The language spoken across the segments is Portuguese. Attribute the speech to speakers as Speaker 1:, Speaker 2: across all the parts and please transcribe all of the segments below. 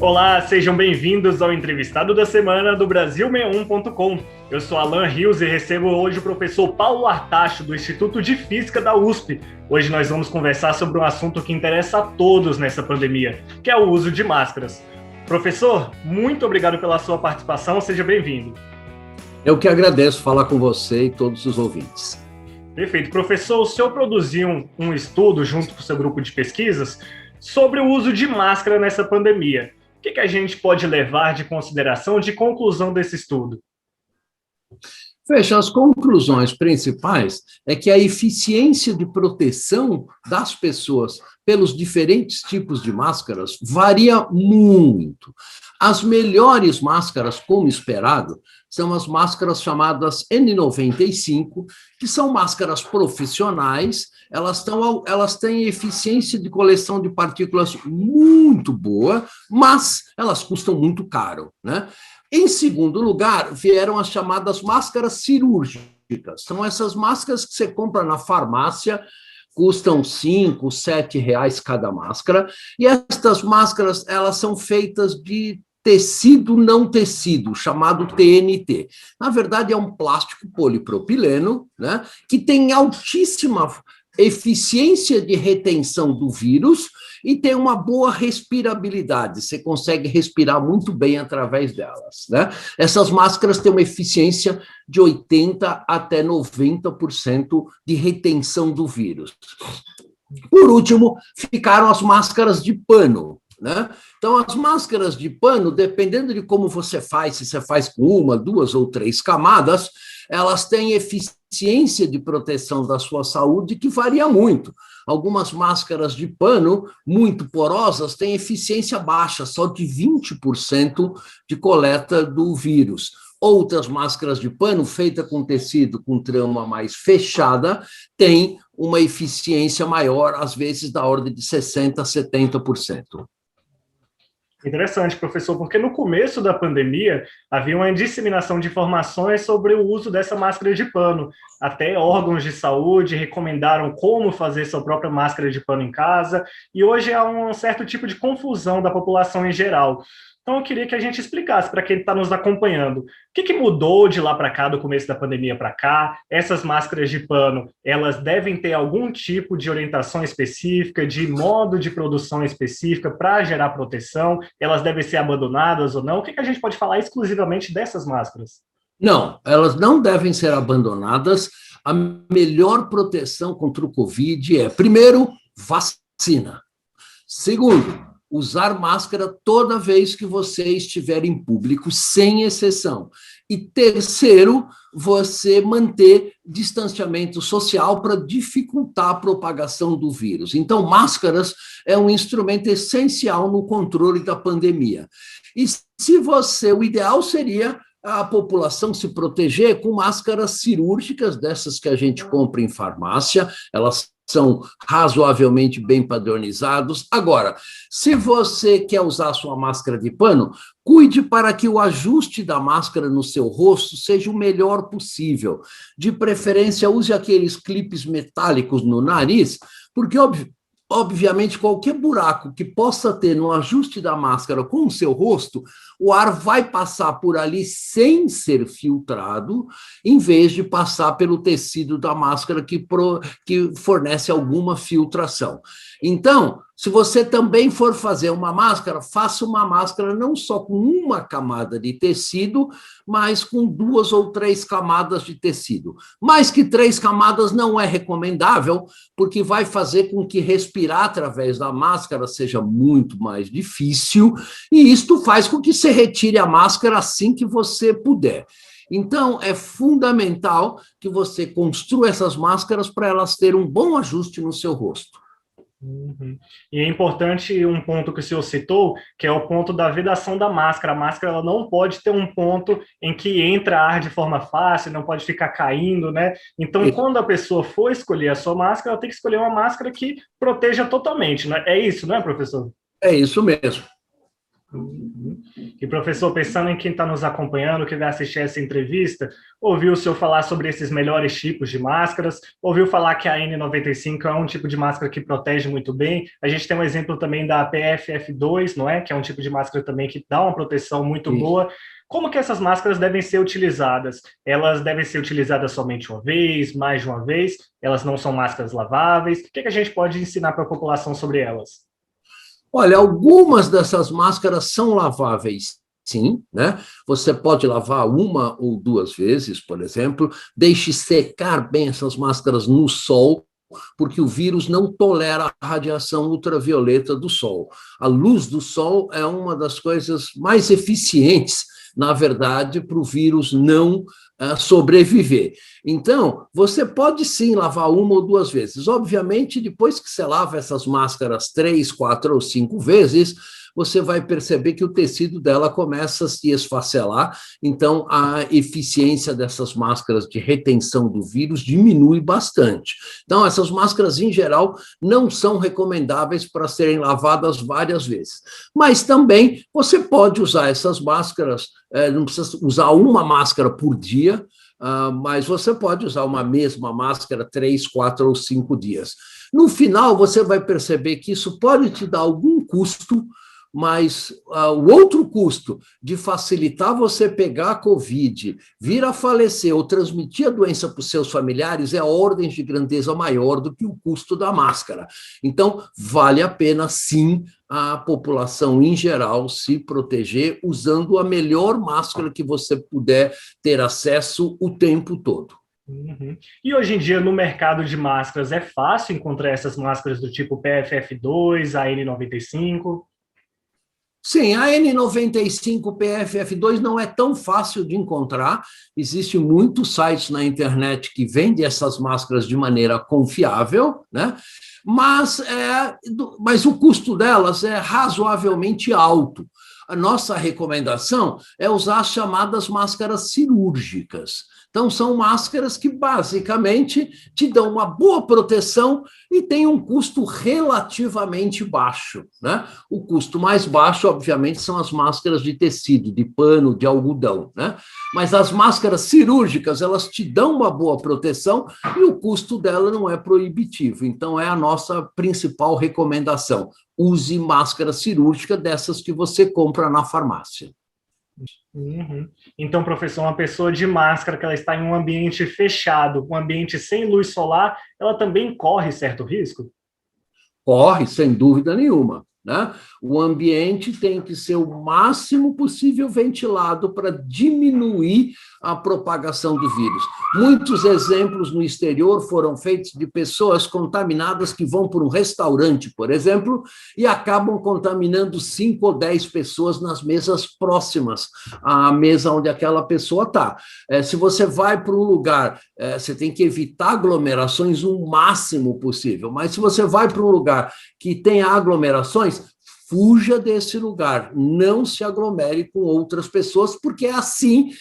Speaker 1: Olá, sejam bem-vindos ao Entrevistado da Semana do Brasil61.com. Eu sou Alan Rios e recebo hoje o professor Paulo Artacho, do Instituto de Física da USP. Hoje nós vamos conversar sobre um assunto que interessa a todos nessa pandemia, que é o uso de máscaras. Professor, muito obrigado pela sua participação, seja bem-vindo.
Speaker 2: Eu que agradeço falar com você e todos os ouvintes.
Speaker 1: Perfeito. Professor, o senhor produziu um estudo junto com o seu grupo de pesquisas sobre o uso de máscara nessa pandemia. O que a gente pode levar de consideração de conclusão desse estudo?
Speaker 2: Veja, as conclusões principais é que a eficiência de proteção das pessoas pelos diferentes tipos de máscaras varia muito. As melhores máscaras, como esperado, são as máscaras chamadas N95, que são máscaras profissionais, elas têm eficiência de coleção de partículas muito boa, mas elas custam muito caro, né? Em segundo lugar, vieram as chamadas máscaras cirúrgicas. São essas máscaras que você compra na farmácia, custam R$5, R$7 cada máscara, e estas máscaras, elas são feitas de tecido não tecido, chamado TNT. Na verdade, é um plástico polipropileno, né, que tem altíssima eficiência de retenção do vírus e tem uma boa respirabilidade, você consegue respirar muito bem através delas, né? Essas máscaras têm uma eficiência de 80% até 90% de retenção do vírus. Por último, ficaram as máscaras de pano, né? Então, as máscaras de pano, dependendo de como você faz, se você faz com uma, duas ou três camadas, elas têm eficiência de proteção da sua saúde que varia muito. Algumas máscaras de pano muito porosas têm eficiência baixa, só de 20% de coleta do vírus. Outras máscaras de pano, feitas com tecido com trama mais fechada, têm uma eficiência maior, às vezes da ordem de 60% a 70%.
Speaker 1: Interessante, professor, porque no começo da pandemia havia uma disseminação de informações sobre o uso dessa máscara de pano. Até órgãos de saúde recomendaram como fazer sua própria máscara de pano em casa, e hoje há um certo tipo de confusão da população em geral. Então, eu queria que a gente explicasse para quem está nos acompanhando. O que mudou de lá para cá, do começo da pandemia para cá? Essas máscaras de pano, elas devem ter algum tipo de orientação específica, de modo de produção específica para gerar proteção? Elas devem ser abandonadas ou não? O que a gente pode falar exclusivamente dessas máscaras?
Speaker 2: Não, elas não devem ser abandonadas. A melhor proteção contra o Covid é, primeiro, vacina. Segundo, usar máscara toda vez que você estiver em público, sem exceção. E terceiro, você manter distanciamento social para dificultar a propagação do vírus. Então, máscaras é um instrumento essencial no controle da pandemia. E o ideal seria a população se proteger com máscaras cirúrgicas, dessas que a gente compra em farmácia, elas são razoavelmente bem padronizados. Agora, se você quer usar a sua máscara de pano, cuide para que o ajuste da máscara no seu rosto seja o melhor possível. De preferência, use aqueles clipes metálicos no nariz, porque, obviamente, qualquer buraco que possa ter no ajuste da máscara com o seu rosto, o ar vai passar por ali sem ser filtrado, em vez de passar pelo tecido da máscara que fornece alguma filtração. Então, se você também for fazer uma máscara, faça uma máscara não só com uma camada de tecido, mas com 2 ou 3 camadas de tecido. Mais que 3 camadas não é recomendável, porque vai fazer com que respirar através da máscara seja muito mais difícil, e isto faz com que você retire a máscara assim que você puder. Então, é fundamental que você construa essas máscaras para elas terem um bom ajuste no seu rosto.
Speaker 1: Uhum. E é importante um ponto que o senhor citou, que é o ponto da vedação da máscara. A máscara ela não pode ter um ponto em que entra ar de forma fácil, não pode ficar caindo, né? Então, quando a pessoa for escolher a sua máscara, ela tem que escolher uma máscara que proteja totalmente, né? É isso, não é, professor?
Speaker 2: É isso mesmo.
Speaker 1: Uhum. E, professor, pensando em quem está nos acompanhando, que vai assistir essa entrevista, ouviu o senhor falar sobre esses melhores tipos de máscaras, ouviu falar que a N95 é um tipo de máscara que protege muito bem. A gente tem um exemplo também da PFF2, não é? Que é um tipo de máscara também que dá uma proteção muito
Speaker 2: Isso.
Speaker 1: boa. Como que essas máscaras devem ser utilizadas? Elas devem ser utilizadas somente uma vez, mais de uma vez? Elas não são máscaras laváveis? O que que a gente pode ensinar para a população sobre elas?
Speaker 2: Olha, algumas dessas máscaras são laváveis, sim, né? Você pode lavar uma ou duas vezes, por exemplo. Deixe secar bem essas máscaras no sol, porque o vírus não tolera a radiação ultravioleta do sol. A luz do sol é uma das coisas mais eficientes, na verdade, para o vírus não sobreviver. Então, você pode sim lavar uma ou duas vezes. Obviamente, depois que você lava essas máscaras 3, 4 ou 5 vezes, você vai perceber que o tecido dela começa a se esfacelar, então a eficiência dessas máscaras de retenção do vírus diminui bastante. Então, essas máscaras, em geral, não são recomendáveis para serem lavadas várias vezes. Mas também você pode usar essas máscaras, não precisa usar uma máscara por dia, mas você pode usar uma mesma máscara 3, 4 ou 5 dias. No final, você vai perceber que isso pode te dar algum custo, mas o outro custo de facilitar você pegar a Covid, vir a falecer ou transmitir a doença para os seus familiares é ordens de grandeza maior do que o custo da máscara. Então, vale a pena, sim, a população em geral se proteger usando a melhor máscara que você puder ter acesso o tempo todo.
Speaker 1: Uhum. E hoje em dia, no mercado de máscaras, é fácil encontrar essas máscaras do tipo PFF2, a N95?
Speaker 2: Sim, a N95 PFF2 não é tão fácil de encontrar. Existem muitos sites na internet que vendem essas máscaras de maneira confiável, né? Mas o custo delas é razoavelmente alto. A nossa recomendação é usar as chamadas máscaras cirúrgicas. Então, são máscaras que basicamente te dão uma boa proteção e têm um custo relativamente baixo, né? O custo mais baixo, obviamente, são as máscaras de tecido, de pano, de algodão, né? Mas as máscaras cirúrgicas, elas te dão uma boa proteção e o custo dela não é proibitivo. Então, é a nossa principal recomendação. Use máscara cirúrgica dessas que você compra na farmácia.
Speaker 1: Uhum. Então, professor, uma pessoa de máscara que ela está em um ambiente fechado, um ambiente sem luz solar, ela também corre certo risco?
Speaker 2: Corre, sem dúvida nenhuma, né? O ambiente tem que ser o máximo possível ventilado para diminuir a propagação do vírus. Muitos exemplos no exterior foram feitos de pessoas contaminadas que vão para um restaurante, por exemplo, e acabam contaminando 5 ou 10 pessoas nas mesas próximas à mesa onde aquela pessoa está. Se você vai para um lugar, você tem que evitar aglomerações o máximo possível, mas se você vai para um lugar que tem aglomerações, fuja desse lugar, não se aglomere com outras pessoas, porque assim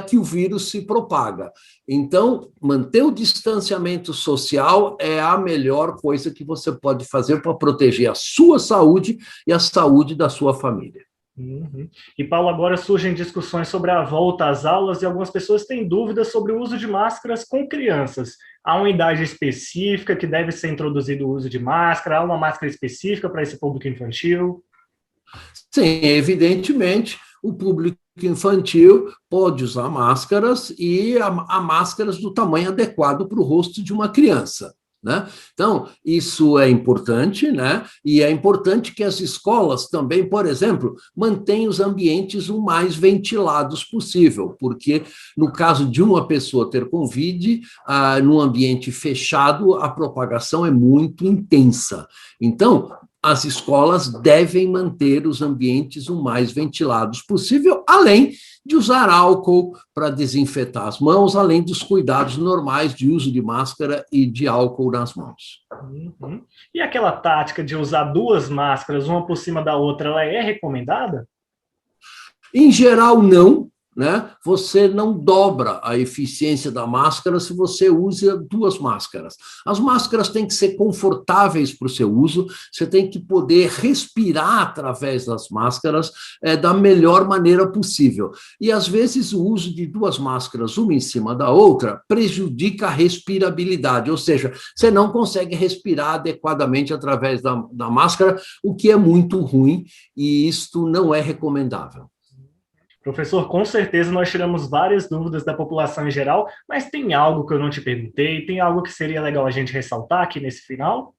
Speaker 2: que o vírus se propaga. Então, manter o distanciamento social é a melhor coisa que você pode fazer para proteger a sua saúde e a saúde da sua família.
Speaker 1: Uhum. E, Paulo, agora surgem discussões sobre a volta às aulas e algumas pessoas têm dúvidas sobre o uso de máscaras com crianças. Há uma idade específica que deve ser introduzido o uso de máscara? Há uma máscara específica para esse público infantil?
Speaker 2: Sim, evidentemente, o público infantil pode usar máscaras e há máscaras do tamanho adequado para o rosto de uma criança. Né? Então, isso é importante, né? E é importante que as escolas também, por exemplo, mantenham os ambientes o mais ventilados possível, porque no caso de uma pessoa ter Covid, num ambiente fechado, a propagação é muito intensa. Então, as escolas devem manter os ambientes o mais ventilados possível, além de usar álcool para desinfetar as mãos, além dos cuidados normais de uso de máscara e de álcool nas mãos.
Speaker 1: Uhum. E aquela tática de usar duas máscaras, uma por cima da outra, ela é recomendada?
Speaker 2: Em geral, não, né, você não dobra a eficiência da máscara se você usa duas máscaras. As máscaras têm que ser confortáveis para o seu uso, você tem que poder respirar através das máscaras da melhor maneira possível. E, às vezes, o uso de duas máscaras, uma em cima da outra, prejudica a respirabilidade, ou seja, você não consegue respirar adequadamente através da máscara, o que é muito ruim, e isto não é recomendável.
Speaker 1: Professor, com certeza nós tiramos várias dúvidas da população em geral, mas tem algo que eu não te perguntei? Tem algo que seria legal a gente ressaltar aqui nesse final?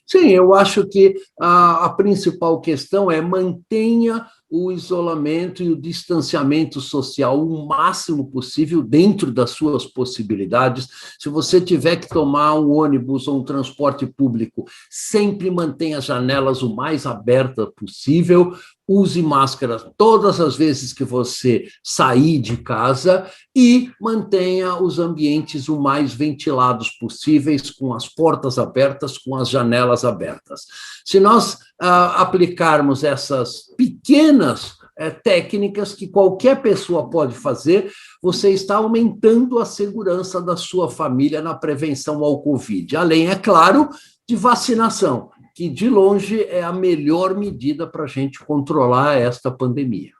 Speaker 2: Sim, eu acho que a principal questão é mantenha o isolamento e o distanciamento social o máximo possível dentro das suas possibilidades. Se você tiver que tomar um ônibus ou um transporte público, sempre mantenha as janelas o mais abertas possível, use máscara todas as vezes que você sair de casa e mantenha os ambientes o mais ventilados possíveis, com as portas abertas, com as janelas abertas. Se nós aplicarmos essas pequenas técnicas que qualquer pessoa pode fazer, você está aumentando a segurança da sua família na prevenção ao Covid. Além, é claro, de vacinação, que de longe é a melhor medida para a gente controlar esta pandemia.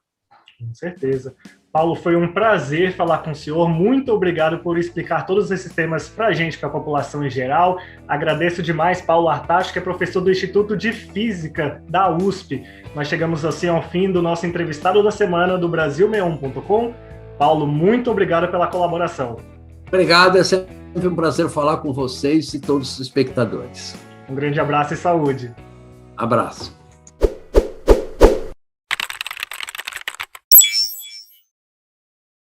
Speaker 1: Com certeza. Paulo, foi um prazer falar com o senhor. Muito obrigado por explicar todos esses temas para a gente, para a população em geral. Agradeço demais, Paulo Artacho, que é professor do Instituto de Física da USP. Nós chegamos assim ao fim do nosso entrevistado da semana do Brasil61.com. Paulo, muito obrigado pela colaboração.
Speaker 2: Obrigado, é sempre um prazer falar com vocês e todos os espectadores.
Speaker 1: Um grande abraço e saúde.
Speaker 2: Abraço.